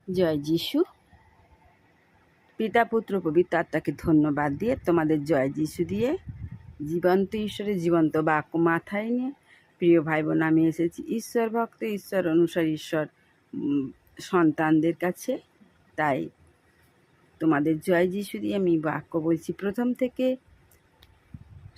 জয় যিশু। পিতা পুত্র পবিত্র আত্মাকে ধন্যবাদ দিয়ে, তোমাদের জয় যিশু দিয়ে, জীবন্ত ঈশ্বরের জীবন্ত বাক্য মাথায় নিয়ে, প্রিয় ভাই বোন, আমি এসেছি ঈশ্বর ভক্ত, ঈশ্বর অনুসারী, ঈশ্বর সন্তানদের কাছে। তাই তোমাদের জয় যিশু দিয়ে আমি বাক্য বলছি। প্রথম থেকে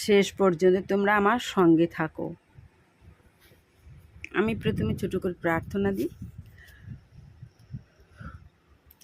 শেষ পর্যন্ত তোমরা আমার সঙ্গে থাকো। আমি প্রথমে ছোট করে প্রার্থনা দিই,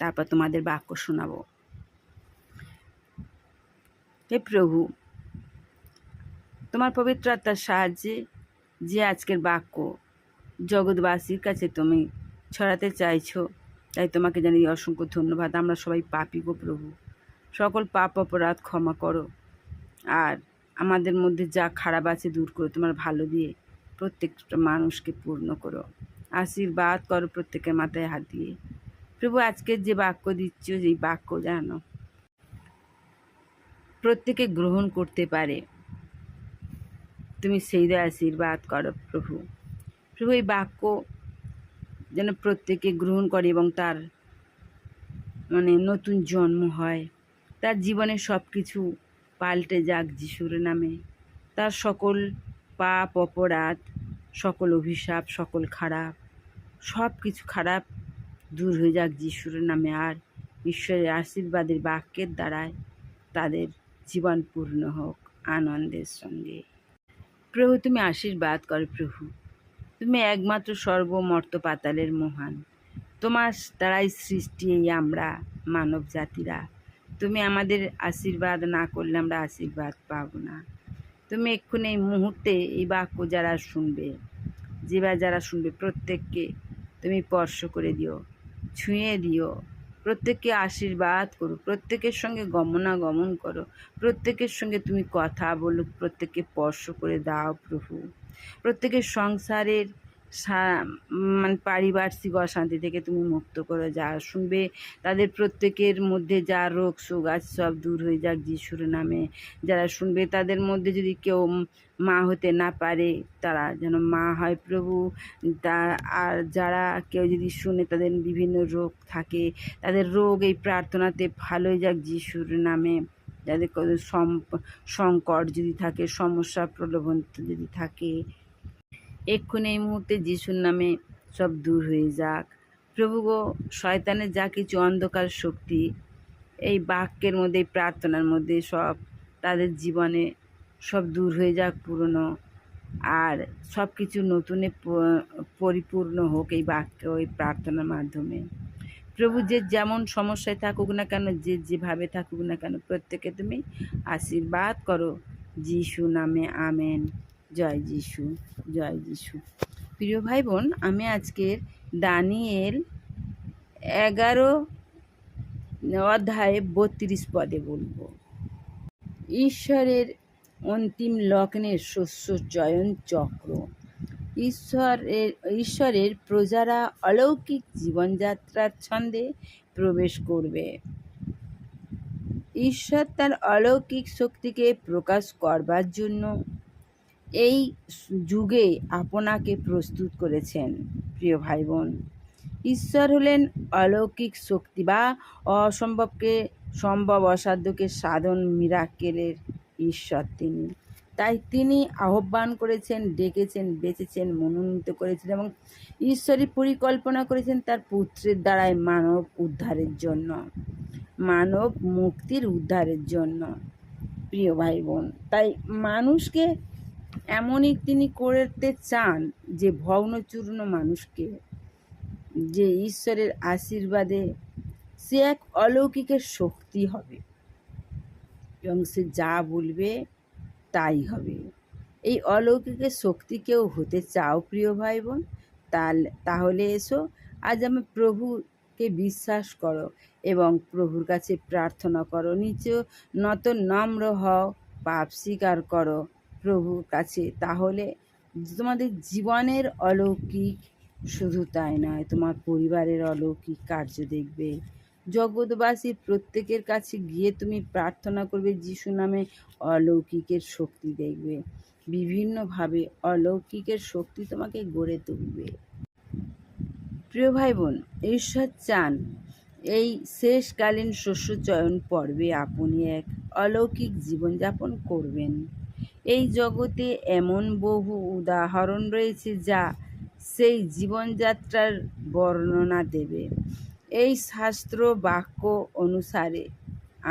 তারপর তোমাদের বাক্য শোনাবো। হে প্রভু, তোমার পবিত্র আত্মার সাহায্যে যে আজকের বাক্য জগৎবাসীর কাছে তুমি ছড়াতে চাইছো, তাই তোমাকে জানাই অসংখ্য ধন্যবাদ। আমরা সবাই পাপী গো প্রভু, সকল পাপ অপরাধ ক্ষমা করো, আর আমাদের মধ্যে যা খারাপ আছে দূর করো, তোমার ভালো দিয়ে প্রত্যেকটা মানুষকে পূর্ণ করো, আশীর্বাদ করো প্রত্যেকের মাথায় হাত দিয়ে। প্রভু, আজকের যে বাক্য দিচ্ছ, যেই বাক্য জানো প্রত্যেকে গ্রহণ করতে পারে, তুমি সেই দয় আশীর্বাদ করো প্রভু। প্রভু, এই বাক্য যেন প্রত্যেকে গ্রহণ করে এবং তার নতুন জন্ম হয়, তার জীবনে সব কিছু পাল্টে যাক যিশুর নামে। তার সকল পাপ অপরাধ, সকল অভিশাপ, সকল খারাপ, সব কিছু খারাপ দূর হয়ে যাক যিশুর নামে। আর ঈশ্বরের আশীর্বাদের বাক্যের দ্বারায় তাদের জীবন পূর্ণ হোক আনন্দের সঙ্গে। প্রভু, তুমি আশীর্বাদ করো প্রভু। তুমি একমাত্র সর্বমর্ত পাতালের মহান, তোমার দ্বারাই সৃষ্টি এই আমরা মানব জাতিরা। তুমি আমাদের আশীর্বাদ না করলে আমরা আশীর্বাদ পাবো না। তুমি এক্ষুনি এই মুহূর্তে এই বাক্য যারা শুনবে, যারা শুনবে প্রত্যেককে তুমি স্পর্শ করে দিও, ছুঁয়ে দিও, প্রত্যেককে আশীর্বাদ করো, প্রত্যেকের সঙ্গে গমনাগমন করো, প্রত্যেকের সঙ্গে তুমি কথা বলো, প্রত্যেককে স্পর্শ করে দাও প্রভু। প্রত্যেকের সংসারের পারিপার্শ্বিক অশান্তি থেকে তুমি মুক্ত করো। যারা শুনবে তাদের প্রত্যেকের মধ্যে যা রোগ শোক আছে সব দূর হয়ে যাক যিশুর নামে। যারা শুনবে তাদের মধ্যে যদি কেউ মা হতে না পারে, তারা যেন মা হয় প্রভু। আর যারা কেউ যদি শুনে তাদের বিভিন্ন রোগ থাকে, তাদের রোগ এই প্রার্থনাতে ভালো হয়ে যাক যিশুর নামে। যাদের সংকট যদি থাকে, সমস্যা প্রলোভন যদি থাকে, এক্ষুনি এই মুহূর্তে যিশুর নামে সব দূর হয়ে যাক প্রভু গো। শয়তানের যা কিছু অন্ধকার শক্তি এই বাক্যের মধ্যে, এই প্রার্থনার মধ্যে সব তাদের জীবনে সব দূর হয়ে যাক পুরনো, আর সব কিছু নতুনে পরিপূর্ণ হোক এই বাক্য, এই প্রার্থনার মাধ্যমে। প্রভু, যে যেমন সমস্যায় থাকুক না কেন, যে যেভাবে থাকুক না কেন, প্রত্যেকে তুমি আশীর্বাদ করো যিশু নামে। আমেন। জয় যিশু, জয় যিশু। প্রিয় ভাই বোন, আমি আজকের দানিয়েল 11 অধ্যায়ে 32 পদে বলবো। ঈশ্বরের অন্তিম লগ্নের শস্য চয়ন চক্র। ঈশ্বরের প্রজারা অলৌকিক জীবনযাত্রার ছন্দে প্রবেশ করবে। ঈশ্বর তার অলৌকিক শক্তিকে প্রকাশ করবার জন্য এই যুগে আপনাকে প্রস্তুত করেছেন। প্রিয় ভাই বোন, ঈশ্বর হলেন অলৌকিক শক্তি বা অসম্ভবকে সম্ভব, অসাধ্যকে সাধন, মিরাকেলের ঈশ্বর তিনি। তাই তিনি আহ্বান করেছেন, ডেকেছেন, বেঁচেছেন, মনোনীত করেছেন এবং ঈশ্বরী পরিকল্পনা করেছেন তার পুত্রের দ্বারাই মানব উদ্ধারের জন্য, মানব মুক্তির উদ্ধারের জন্য। প্রিয় ভাই বোন, তাই মানুষকে এমনই তিনি করতে চান যে ভগ্নচূর্ণ মানুষকে, যে ঈশ্বরের আশীর্বাদে সে এক অলৌকিকের শক্তি হবে এবং সে যা বলবে তাই হবে। এই অলৌকিকের শক্তি কেউ হতে চাও প্রিয় ভাই বোন? তাহলে এসো, আজ আমি প্রভুকে বিশ্বাস করো এবং প্রভুর কাছে প্রার্থনা করো। নিচে নত নম্র হও, পাপ স্বীকার করো প্রভুর কাছে। তাহলে তোমাদের জীবনের অলৌকিক, শুধু তাই নয়, তোমার পরিবারের অলৌকিক কার্য দেখবে। জগৎবাসীর প্রত্যেকের কাছে গিয়ে তুমি প্রার্থনা করবে যিশু নামে, অলৌকিকের শক্তি দেখবে। বিভিন্নভাবে অলৌকিকের শক্তি তোমাকে গড়ে তুলবে। প্রিয় ভাই বোন, ঈশ্বর চান এই শেষকালীন শস্য চয়ন পর্বে আপনি এক অলৌকিক জীবনযাপন করবেন। এই জগতে এমন বহু উদাহরণ রয়েছে যা সেই জীবনযাত্রার বর্ণনা দেবে। এই শাস্ত্র বাক্য অনুসারে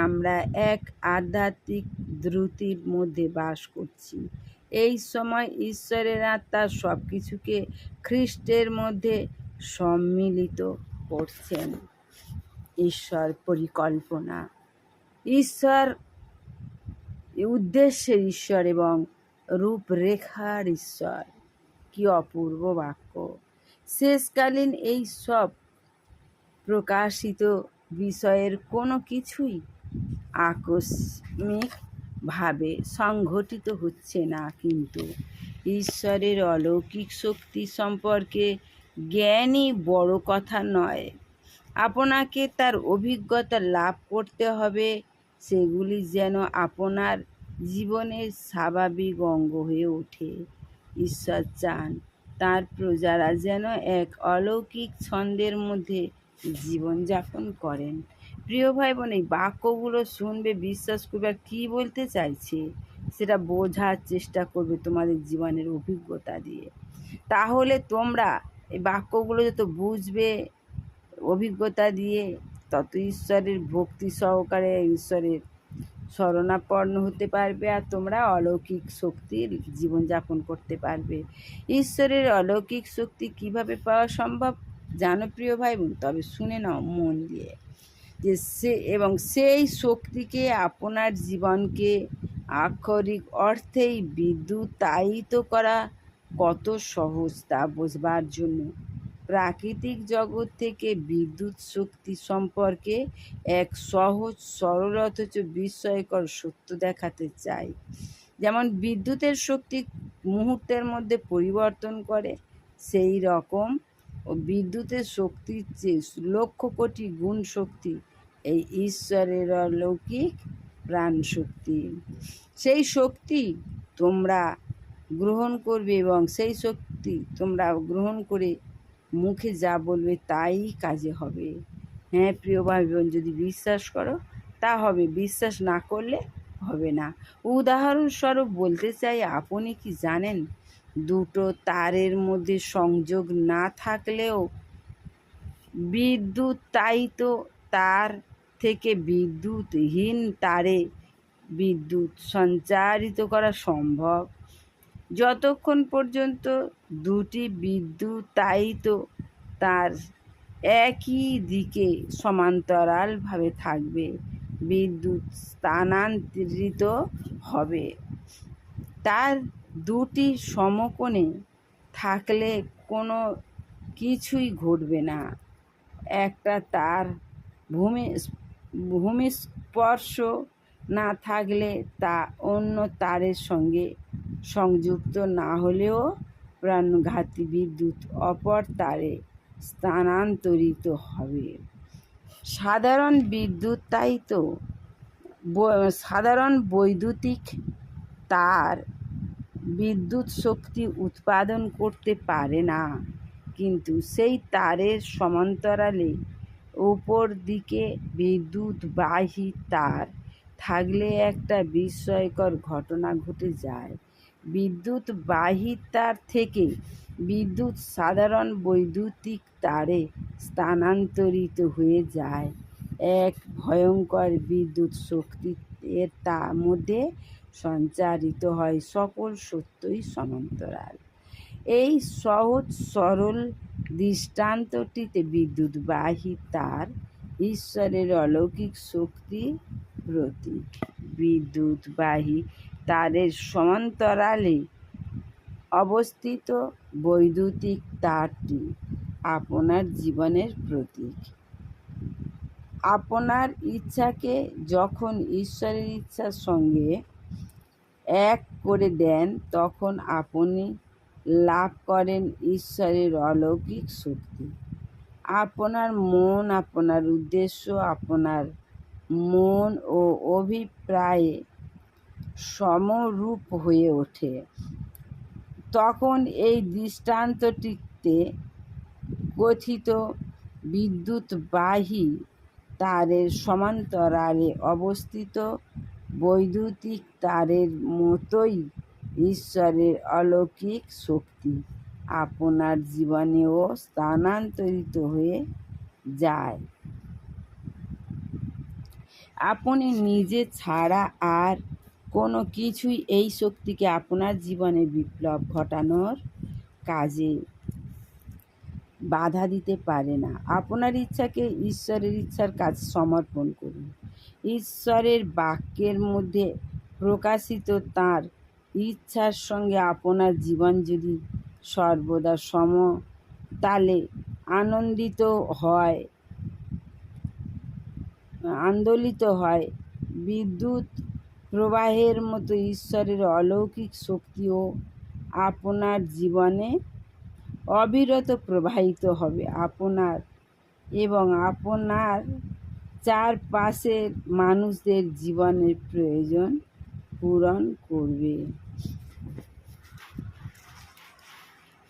আমরা এক আধ্যাত্মিক দ্রুতির মধ্যে বাস করছি। এই সময় ঈশ্বরের আত্মা সব কিছুকে খ্রিস্টের মধ্যে সম্মিলিত করছেন। ঈশ্বর পরিকল্পনা, ঈশ্বর উদ্দেশ্যের ঈশ্বর এবং রূপরেখার ঈশ্বর। কি অপূর্ব বাক্য! শেষকালীন এই সব প্রকাশিত বিষয়ের কোনো কিছুই আকস্মিকভাবে সংঘটিত হচ্ছে না, কিন্তু ঈশ্বরের অলৌকিক শক্তি সম্পর্কে জ্ঞানই বড় কথা নয়। আপনাকে তার অভিজ্ঞতা লাভ করতে হবে, সেগুলি যেন আপনার জীবনের স্বাভাবিক অঙ্গ হয়ে ওঠে। ঈশ্বর চান তাঁর প্রজারা যেন এক অলৌকিক ছন্দের মধ্যে জীবনযাপন করেন। প্রিয় ভাই বোন, এই বাক্যগুলো শুনবে, বিশ্বাস করবে, আর কী বলতে চাইছে সেটা বোঝার চেষ্টা করবে তোমাদের জীবনের অভিজ্ঞতা দিয়ে। তাহলে তোমরা এই বাক্যগুলো যত বুঝবে অভিজ্ঞতা দিয়ে, তত ঈশ্বরের ভক্তি সহকারে ঈশ্বরের শরণাপন্ন হতে পারবে, আর তোমরা অলৌকিক শক্তির জীবনযাপন করতে পারবে। ঈশ্বরের অলৌকিক শক্তি কিভাবে পাওয়া সম্ভব জানো প্রিয় ভাই বোন? তবে শুনে নাও মন দিয়ে, যে সেই শক্তিকে আপনার জীবনকে আক্ষরিক অর্থেই বিদ্যুতায়িত করা কত সহজ তা বোঝবার জন্য প্রাকৃতিক জগৎ থেকে বিদ্যুৎ শক্তি সম্পর্কে এক সহজ সরল অথচ বিস্ময়কর সত্য দেখাতে চাই। যেমন বিদ্যুতের শক্তি মুহূর্তের মধ্যে পরিবর্তন করে, সেই রকম বিদ্যুতের শক্তির চেয়ে লক্ষ কোটি গুণ শক্তি এই ঈশ্বরের অলৌকিক প্রাণ শক্তি। সেই শক্তি তোমরা গ্রহণ করবে এবং সেই শক্তি তোমরা গ্রহণ করে মুখে যা বলবে তাই কাজে হবে। হ্যাঁ প্রিয় ভাই বোন, যদি বিশ্বাস করো তা হবে, বিশ্বাস না করলে হবে না। উদাহরণস্বরূপ বলতে চাই, আপনি কি জানেন দুটো তারের মধ্যে সংযোগ না থাকলেও বিদ্যুতায়িত তার থেকে বিদ্যুৎহীন তারে বিদ্যুৎ সঞ্চারিত করা সম্ভব? যতক্ষণ পর্যন্ত দুটি বিদ্যুতায়িত তার একই দিকে সমান্তরালভাবে থাকবে, বিদ্যুৎ স্থানান্তরিত হবে। তার দুটি সমকোণে থাকলে কোনো কিছুই ঘটবে না। একটা তার ভূমিস্পর্শ না থাকলে তা অন্য তারের সঙ্গে সংযুক্ত না হলেও প্রাণঘাতী বিদ্যুৎ অপর তারে স্থানান্তরিত হবে। সাধারণ বৈদ্যুতিক তার বিদ্যুৎ শক্তি উৎপাদন করতে পারে না, কিন্তু সেই তারের সমান্তরালে উপর দিকে বিদ্যুৎবাহী তার থাকলে একটা বিস্ময়কর ঘটনা ঘটে যায়। বিদ্যুৎবাহী তার থেকে বিদ্যুৎ সাধারণ বৈদ্যুতিক তারে স্থানান্তরিত হয়ে যায়। এক ভয়ঙ্কর বিদ্যুৎ শক্তি এর তার মধ্যে সঞ্চারিত হয়, সকল সত্যই সমান্তরাল। এই সহজ সরল দৃষ্টান্তটিতে বিদ্যুৎবাহী তার ঈশ্বরের অলৌকিক শক্তির প্রতীক। বিদ্যুৎবাহী তারের সমান্তরালে অবস্থিত বৈদ্যুতিক তারটি আপনার জীবনের প্রতীক। আপনার ইচ্ছাকে যখন ঈশ্বরের ইচ্ছার সঙ্গে এক করে দেন, তখন আপনি লাভ করেন ঈশ্বরের অলৌকিক শক্তি। আপনার মন, আপনার উদ্দেশ্য, আপনার মন ও অভিপ্রায়ে সমরূপ হয়ে ওঠে। তখন এই দৃষ্টান্তটিতে কথিত বিদ্যুৎবাহী তারের সমান্তরালে অবস্থিত বৈদ্যুতিক তারের মতোই ঈশ্বরের অলৌকিক শক্তি আপনার জীবনেও স্থানান্তরিত হয়ে যায়। আপনি নিজে ছাড়া আর কোনো কিছুই এই শক্তিকে আপনার জীবনে বিপ্লব ঘটানোর কাজে বাধা দিতে পারে না। আপনার ইচ্ছাকে ঈশ্বরের ইচ্ছার কাছে সমর্পণ করুন। ঈশ্বরের বাক্যের মধ্যে প্রকাশিত তাঁর ইচ্ছার সঙ্গে আপনার জীবন যদি সর্বদা সমতালে আন্দোলিত হয়, বিদ্যুৎ প্রবাহের মতো ঈশ্বরের অলৌকিক শক্তিও আপনার জীবনে অবিরত প্রবাহিত হবে আপনার এবং আপনার চারপাশের মানুষদের জীবনের প্রয়োজন পূরণ করবে।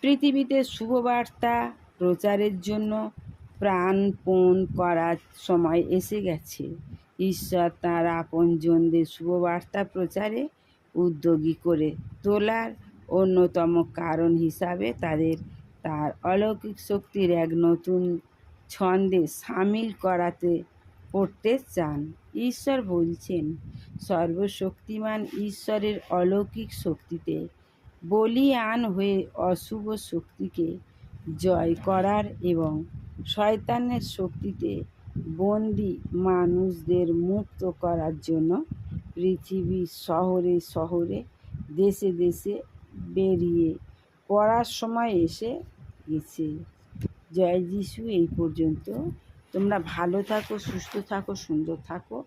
পৃথিবীতে শুভবার্তা প্রচারের জন্য প্রাণপণ করার সময় এসে গেছে। ঈশ্বর তাঁর আপনজনদের শুভবার্তা প্রচারে উদ্যোগী করে তোলার অন্যতম কারণ হিসাবে তাদের তার অলৌকিক শক্তির এক নতুন ছন্দে সামিল করতে চান। ঈশ্বর বলছেন, সর্বশক্তিমান ঈশ্বরের অলৌকিক শক্তিতে বলীয়ান হয়ে অশুভ শক্তিকে জয় করার এবং শয়তানের শক্তিতে বন্দী মানুষদের মুক্ত করার জন্য পৃথিবীর শহরে শহরে দেশে দেশে বেরিয়ে পড়ার সময় এসে গেছে। জয় যিশু। এই পর্যন্ত। তোমরা ভালো থাকো, সুস্থ থাকো, সুন্দর থাকো,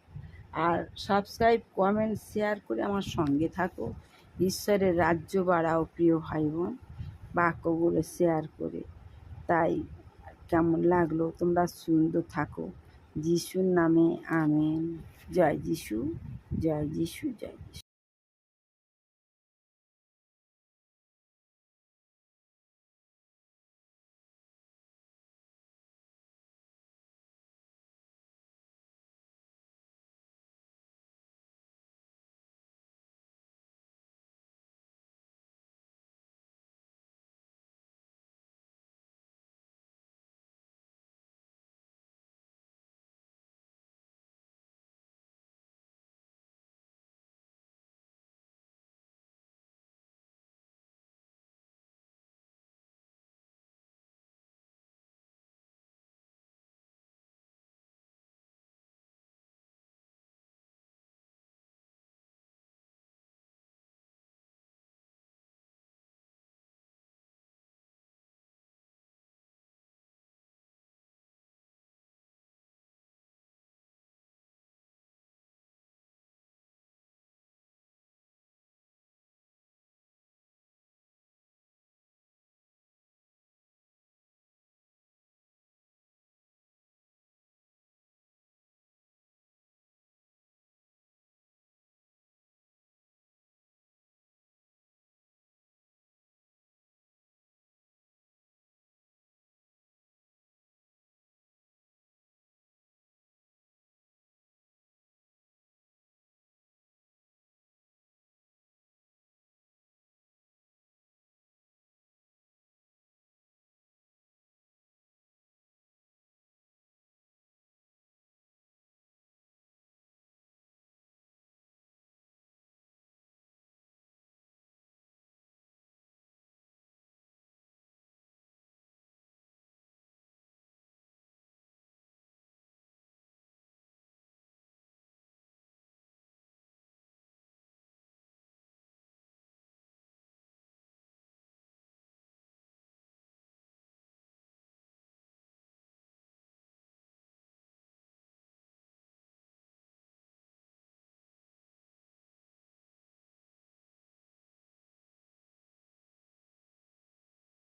আর সাবস্ক্রাইব, কমেন্ট, শেয়ার করে আমার সঙ্গে থাকো। ঈশ্বরের রাজ্য বাড়াও প্রিয় ভাই বোন, বাক্যগুলো শেয়ার করে। তাই কেমন লাগলো? তোমরা সুন্দর থাকো। যিশুর নামে আমেন। জয় যিশু, জয় যিশু, জয় যিশু।